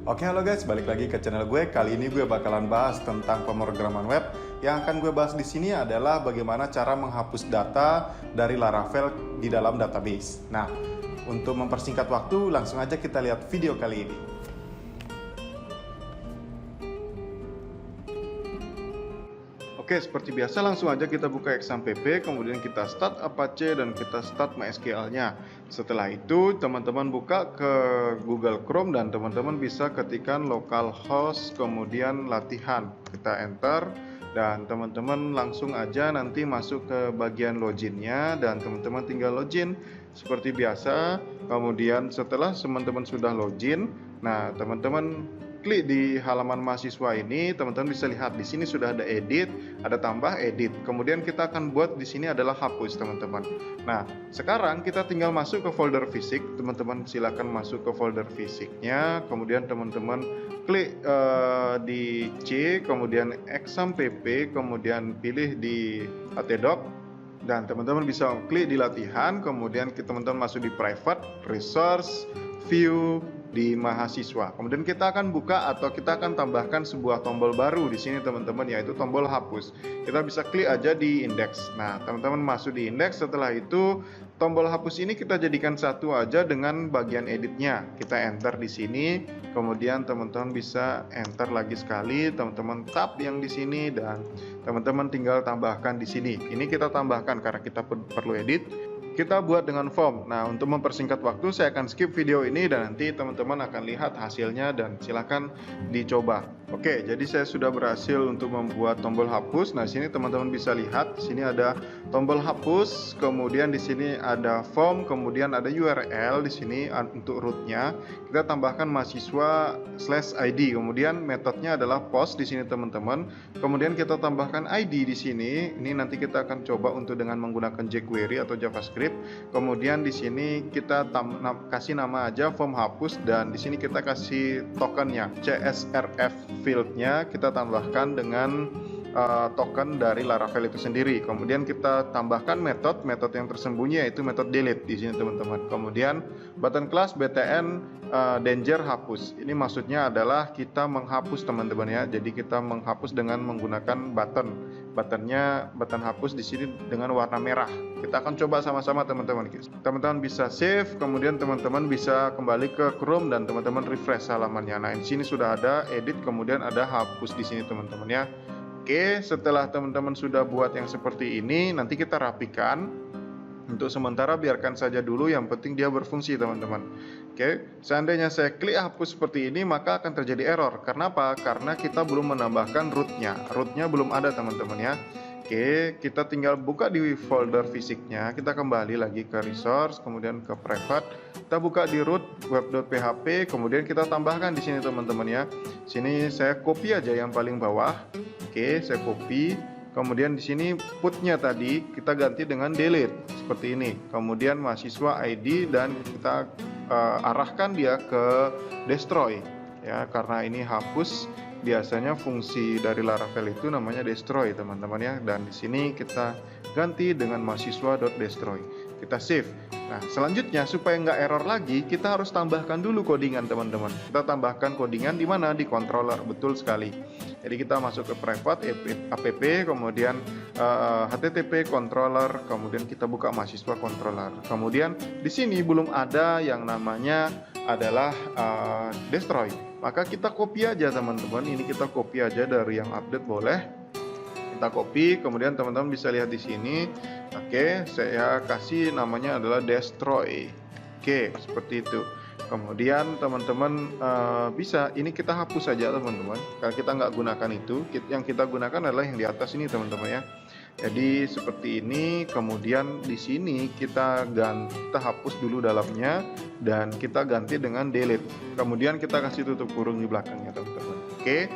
Oke, halo guys, balik lagi ke channel gue. Kali ini gue bakalan bahas tentang pemrograman web. Yang akan gue bahas di sini adalah bagaimana cara menghapus data dari Laravel di dalam database. Nah, untuk mempersingkat waktu, langsung aja kita lihat video kali ini. Oke, seperti biasa langsung aja kita buka exam.pp, kemudian kita start Apache dan kita start MySQL-nya. Setelah itu, teman-teman buka ke Google Chrome dan teman-teman bisa ketikkan localhost, kemudian latihan. Kita enter dan teman-teman langsung aja nanti masuk ke bagian login-nya dan teman-teman tinggal login seperti biasa. Kemudian setelah teman-teman sudah login, nah teman-teman klik di halaman mahasiswa ini, teman-teman bisa lihat di sini sudah ada edit, ada tambah edit. Kemudian kita akan buat di sini adalah hapus, teman-teman. Nah, sekarang kita tinggal masuk ke folder fisik. Teman-teman silakan masuk ke folder fisiknya. Kemudian teman-teman klik di C, kemudian exam.pp, kemudian pilih di htdoc. Dan teman-teman bisa klik di latihan, kemudian teman-teman masuk di private, resource, view, di mahasiswa. Kemudian kita akan buka atau kita akan tambahkan sebuah tombol baru di sini teman-teman, yaitu tombol hapus. Kita bisa klik aja di index. Nah, teman-teman masuk di index. Setelah itu tombol hapus ini kita jadikan satu aja dengan bagian editnya. Kita enter di sini. Kemudian teman-teman bisa enter lagi sekali. Teman-teman tab yang di sini dan teman-teman tinggal tambahkan di sini. Ini kita tambahkan karena kita perlu edit. Kita buat dengan form. Nah, untuk mempersingkat waktu saya akan skip video ini dan nanti teman-teman akan lihat hasilnya dan silakan dicoba. Oke, jadi saya sudah berhasil untuk membuat tombol hapus. Nah, sini teman-teman bisa lihat, sini ada tombol hapus, kemudian di sini ada form, kemudian ada URL di sini untuk rootnya. Kita tambahkan mahasiswa/id, kemudian metodenya adalah post di sini teman-teman. Kemudian kita tambahkan ID di sini. Ini nanti kita akan coba untuk dengan menggunakan jQuery atau JavaScript. Kemudian di sini kita kasih nama aja form hapus dan di sini kita kasih tokennya CSRF fieldnya kita tambahkan dengan token dari Laravel itu sendiri. Kemudian kita tambahkan metode yang tersembunyi yaitu metode delete di sini teman-teman. Kemudian button class btn danger hapus. Ini maksudnya adalah kita menghapus teman-teman ya. Jadi kita menghapus dengan menggunakan button hapus di sini dengan warna merah. Kita akan coba sama-sama teman-teman. Teman-teman bisa save, kemudian teman-teman bisa kembali ke Chrome dan teman-teman refresh halamannya. Nah, di sini sudah ada edit, kemudian ada hapus di sini teman-teman ya. Oke, setelah teman-teman sudah buat yang seperti ini, nanti kita rapikan. Untuk sementara biarkan saja dulu, yang penting dia berfungsi teman-teman. Oke, seandainya saya klik hapus seperti ini, maka akan terjadi error. Karena apa? Karena kita belum menambahkan rootnya. Rootnya belum ada teman-teman ya. Oke, kita tinggal buka di folder fisiknya. Kita kembali lagi ke resource, kemudian ke private. Kita buka di root web.php, kemudian kita tambahkan di sini teman-teman ya. Sini saya copy aja yang paling bawah. Oke, saya copy. Kemudian di sini putnya tadi kita ganti dengan delete seperti ini. Kemudian mahasiswa ID dan kita arahkan dia ke destroy ya, karena ini hapus. Biasanya fungsi dari Laravel itu namanya destroy teman-teman ya, dan di sini kita ganti dengan mahasiswa.destroy. Kita save. Nah, selanjutnya supaya nggak error lagi, kita harus tambahkan dulu codingan teman-teman. Kita tambahkan codingan di mana? Di controller, betul sekali. Jadi kita masuk ke private app, kemudian http controller, kemudian kita buka mahasiswa controller. Kemudian di sini belum ada yang namanya adalah destroy. Maka kita copy aja teman-teman. Ini kita copy aja dari yang update boleh. Kita copy, kemudian teman-teman bisa lihat di sini. Oke, saya kasih namanya adalah destroy. Oke, seperti itu. Kemudian teman-teman bisa, ini kita hapus saja teman-teman. Kalau kita nggak gunakan itu, yang kita gunakan adalah yang di atas ini teman-teman ya. Jadi seperti ini. Kemudian di sini kita hapus dulu dalamnya dan kita ganti dengan delete. Kemudian kita kasih tutup kurung di belakangnya teman-teman. Oke.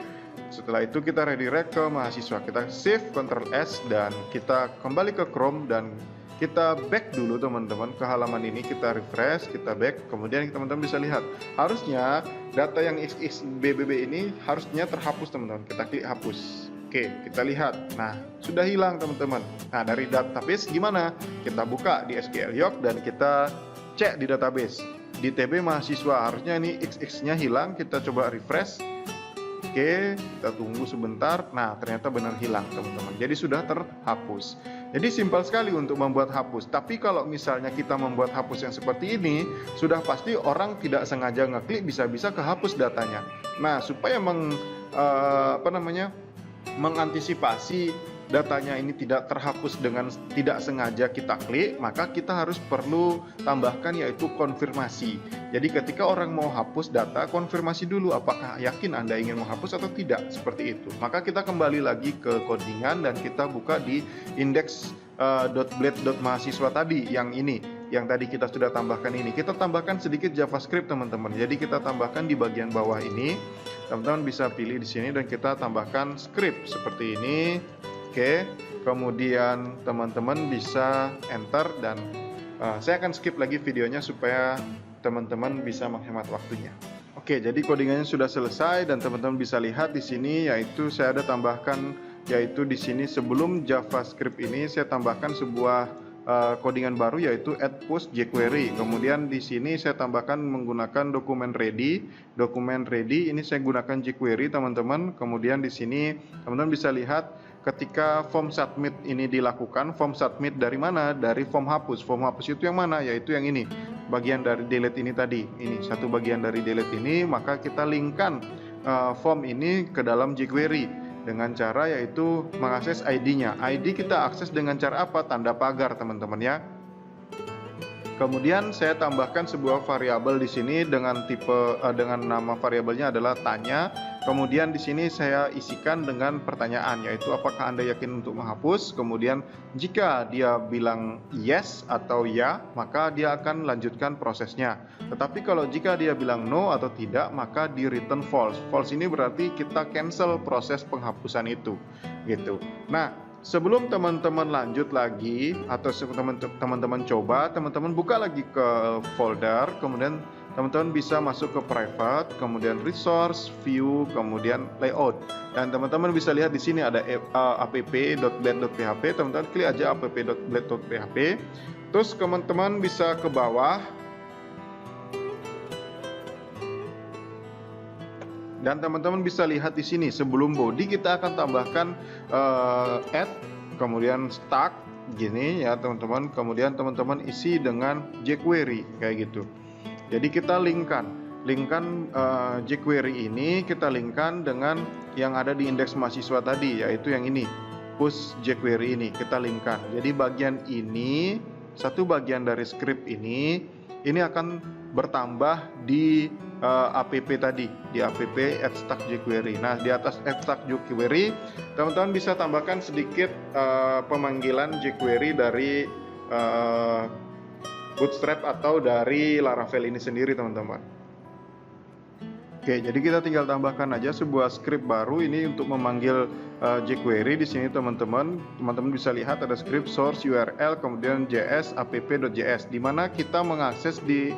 Setelah itu kita redirect ke mahasiswa. Kita save, Ctrl S, dan kita kembali ke Chrome dan kita back dulu teman-teman ke halaman ini. Kita refresh, kita back. Kemudian teman-teman bisa lihat, harusnya data yang XXBBB ini harusnya terhapus teman-teman. Kita klik hapus. Oke, kita lihat. Nah, sudah hilang teman-teman. Nah, dari database gimana? Kita buka di SQL Yoke dan kita cek di database. di TB mahasiswa, harusnya ini XX-nya hilang. Kita coba refresh. Oke, kita tunggu sebentar. Nah, ternyata benar hilang teman-teman. Jadi sudah terhapus. Jadi simpel sekali untuk membuat hapus. Tapi kalau misalnya kita membuat hapus yang seperti ini, sudah pasti orang tidak sengaja ngeklik, bisa-bisa kehapus datanya. Nah, supaya mengantisipasi datanya ini tidak terhapus dengan tidak sengaja kita klik, maka kita harus perlu tambahkan yaitu konfirmasi. Jadi ketika orang mau hapus data, konfirmasi dulu apakah yakin Anda ingin menghapus atau tidak, seperti itu. Maka kita kembali lagi ke codingan dan kita buka di index.blade.mahasiswa tadi, yang ini, yang tadi kita sudah tambahkan ini. Kita tambahkan sedikit JavaScript teman-teman. Jadi kita tambahkan di bagian bawah ini. Teman-teman bisa pilih di sini dan kita tambahkan script seperti ini. Oke, kemudian teman-teman bisa enter dan saya akan skip lagi videonya supaya teman-teman bisa menghemat waktunya. Oke, jadi codingannya sudah selesai dan teman-teman bisa lihat di sini, yaitu saya ada tambahkan, yaitu di sini sebelum JavaScript ini saya tambahkan sebuah codingan baru, yaitu add post jQuery. Kemudian di sini saya tambahkan menggunakan dokumen ready. Dokumen ready ini saya gunakan jQuery teman-teman. Kemudian di sini teman-teman bisa lihat ketika form submit ini dilakukan, form submit dari mana? Dari form hapus. Form hapus itu yang mana? Yaitu yang ini, bagian dari delete ini tadi. Ini satu bagian dari delete ini, maka kita linkkan form ini ke dalam jQuery dengan cara yaitu mengakses ID-nya. ID kita akses dengan cara apa? Tanda pagar teman-teman ya. Kemudian saya tambahkan sebuah variabel di sini dengan dengan nama variabelnya adalah tanya. Kemudian di sini saya isikan dengan pertanyaan, yaitu apakah Anda yakin untuk menghapus? Kemudian jika dia bilang yes atau ya, maka dia akan lanjutkan prosesnya. Tetapi kalau jika dia bilang no atau tidak, maka di return false. False ini berarti kita cancel proses penghapusan itu, gitu. Nah, sebelum teman-teman lanjut lagi atau teman-teman coba, teman-teman buka lagi ke folder, kemudian teman-teman bisa masuk ke private, kemudian resource, view, kemudian layout. Dan teman-teman bisa lihat di sini ada app.blade.php, teman-teman klik aja app.blade.php. Terus teman-teman bisa ke bawah. Dan teman-teman bisa lihat di sini sebelum body kita akan tambahkan add, kemudian start gini ya teman-teman. Kemudian teman-teman isi dengan jQuery kayak gitu. Jadi kita linkkan jQuery ini kita linkkan dengan yang ada di indeks mahasiswa tadi, yaitu yang ini, push jQuery ini kita linkkan. Jadi bagian ini, satu bagian dari script ini akan bertambah di app tadi, di app add stack jQuery. Nah, di atas add stack jQuery teman-teman bisa tambahkan sedikit pemanggilan jQuery dari Bootstrap atau dari Laravel ini sendiri teman-teman. Oke, jadi kita tinggal tambahkan aja sebuah script baru ini untuk memanggil jQuery di sini teman-teman. Teman-teman bisa lihat ada script source URL kemudian js app.js, di mana kita mengakses di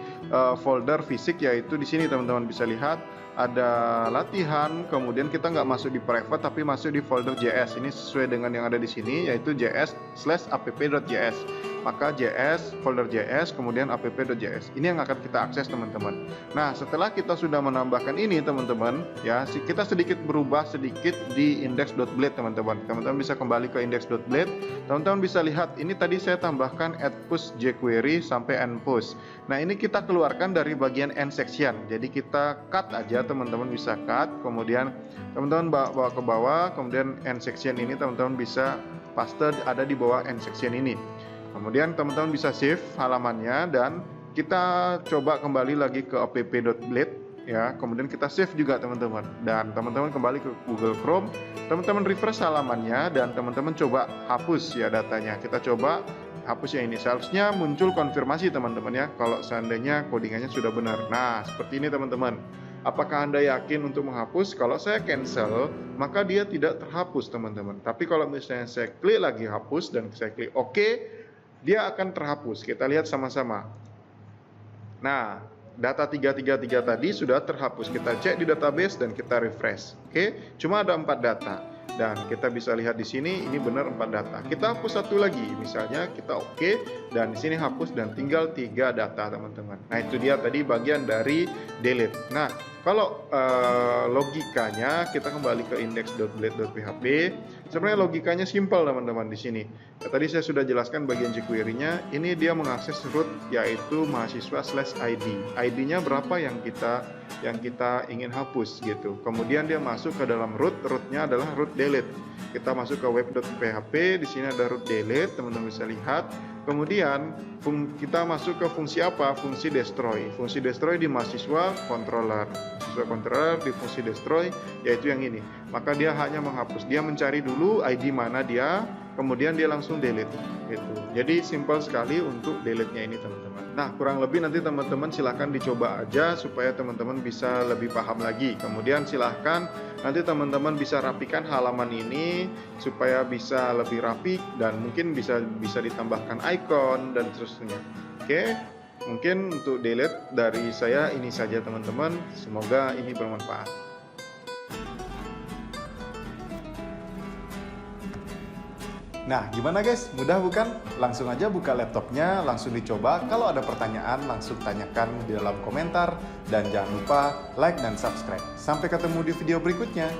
folder fisik, yaitu di sini teman-teman bisa lihat ada latihan, kemudian kita nggak masuk di private tapi masuk di folder JS. Ini sesuai dengan yang ada di sini, yaitu js/app.js. Maka JS, folder JS, kemudian app.js. Ini yang akan kita akses teman-teman. Nah, setelah kita sudah menambahkan ini teman-teman, ya kita sedikit berubah sedikit di index.blade teman-teman. Teman-teman bisa kembali ke index.blade. Teman-teman bisa lihat ini tadi saya tambahkan add push jQuery sampai end push. Nah, ini kita keluarkan dari bagian end section. Jadi kita cut aja, teman-teman bisa cut, kemudian teman-teman bawa ke bawah, kemudian end section ini teman-teman bisa paste ada di bawah end section ini. Kemudian teman-teman bisa save halamannya dan kita coba kembali lagi ke app.blade ya. Kemudian kita save juga teman-teman. Dan teman-teman kembali ke Google Chrome, teman-teman refresh halamannya dan teman-teman coba hapus ya datanya. Kita coba hapus yang ini. Seharusnya muncul konfirmasi teman-teman ya kalau seandainya codingannya sudah benar. Nah, seperti ini teman-teman. Apakah Anda yakin untuk menghapus? Kalau saya cancel, maka dia tidak terhapus teman-teman. Tapi kalau misalnya saya klik lagi hapus dan saya klik OK, dia akan terhapus. Kita lihat sama-sama. Nah, data 333 tadi sudah terhapus. Kita cek di database dan kita refresh. Oke, cuma ada 4 data. Dan kita bisa lihat di sini ini benar 4 data. Kita hapus satu lagi, misalnya kita oke, dan di sini hapus dan tinggal 3 data teman-teman. Nah itu dia tadi bagian dari delete. Nah kalau logikanya kita kembali ke index.delete.php. Sebenarnya logikanya simpel teman-teman di sini. Nah, tadi saya sudah jelaskan bagian jQuery-nya. Ini dia mengakses root yaitu mahasiswa/id. ID-nya berapa yang kita ingin hapus gitu. Kemudian dia masuk ke dalam root-nya adalah root delete. Kita masuk ke web.php, di sini ada root delete, teman-teman bisa lihat. Kemudian kita masuk ke fungsi apa? Fungsi destroy. Fungsi destroy di mahasiswa controller. Mahasiswa controller di fungsi destroy yaitu yang ini. Maka dia hanya menghapus. Dia mencari dulu ID mana dia, kemudian dia langsung delete gitu. Jadi simpel sekali untuk delete-nya ini teman-teman. Nah, kurang lebih nanti teman-teman silahkan dicoba aja supaya teman-teman bisa lebih paham lagi. Kemudian silahkan nanti teman-teman bisa rapikan halaman ini supaya bisa lebih rapi dan mungkin bisa ditambahkan icon dan seterusnya. Oke, mungkin untuk delete dari saya ini saja teman-teman. Semoga ini bermanfaat. Nah, gimana guys? Mudah bukan? Langsung aja buka laptopnya, langsung dicoba. Kalau ada pertanyaan, langsung tanyakan di dalam komentar. Dan jangan lupa like dan subscribe. Sampai ketemu di video berikutnya.